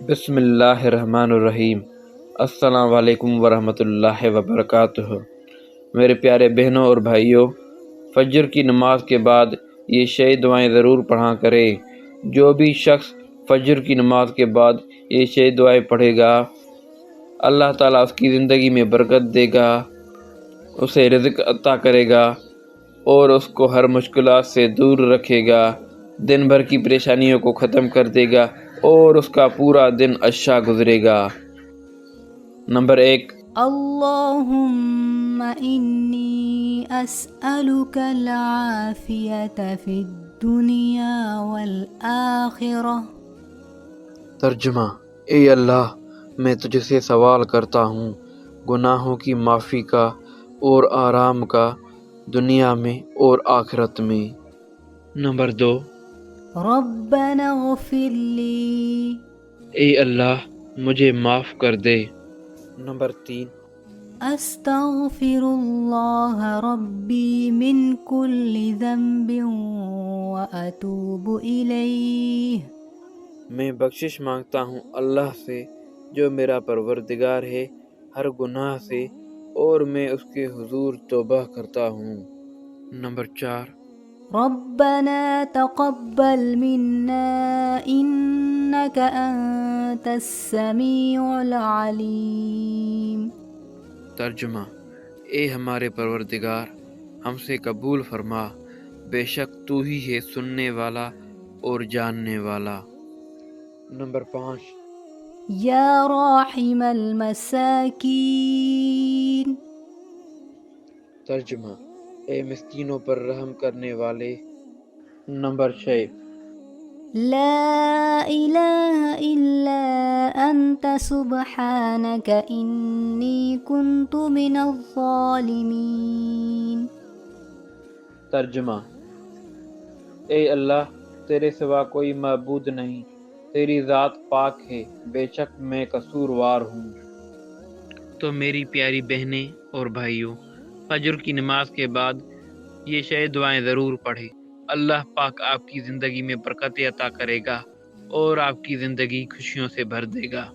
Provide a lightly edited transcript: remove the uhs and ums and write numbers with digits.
بسم اللہ الرحمن الرحیم۔ السلام علیکم ورحمۃ اللہ وبرکاتہ۔ میرے پیارے بہنوں اور بھائیوں، فجر کی نماز کے بعد یہ 6 دعائیں ضرور پڑھا کرے۔ جو بھی شخص فجر کی نماز کے بعد یہ 6 دعائیں پڑھے گا، اللہ تعالیٰ اس کی زندگی میں برکت دے گا، اسے رزق عطا کرے گا اور اس کو ہر مشکلات سے دور رکھے گا، دن بھر کی پریشانیوں کو ختم کر دے گا اور اس کا پورا دن اچھا گزرے گا۔ نمبر 1، اللهم إني أسألك العافية في الدنيا والآخرة۔ ترجمہ: اے اللہ، میں تجھ سے سوال کرتا ہوں گناہوں کی معافی کا اور آرام کا، دنیا میں اور آخرت میں۔ نمبر 2، ربنا اغفر لي۔ اے اللہ، مجھے معاف کر دے۔ نمبر 3، أستغفر الله ربي من كل ذنب وأتوب إليه۔ میں بخشش مانگتا ہوں اللہ سے جو میرا پروردگار ہے ہر گناہ سے، اور میں اس کے حضور توبہ کرتا ہوں۔ نمبر 4، ربنا تقبل منا إنك أنت السميع العليم۔ ترجمہ: اے ہمارے پروردگار، ہم سے قبول فرما، بے شک تو ہی ہے سننے والا اور جاننے والا۔ نمبر 5، یا راحم المساکین۔ ترجمہ: اے مسکینوں پر رحم کرنے والے۔ نمبر 6، لا الہ الا انت سبحانک انی کنت من الظالمین۔ ترجمہ: اے اللہ، تیرے سوا کوئی معبود نہیں، تیری ذات پاک ہے، بے شک میں قصوروار ہوں۔ تو میری پیاری بہنیں اور بھائیوں، فجر کی نماز کے بعد یہ 6 دعائیں ضرور پڑھیں۔ اللہ پاک آپ کی زندگی میں برکت عطا کرے گا اور آپ کی زندگی خوشیوں سے بھر دے گا۔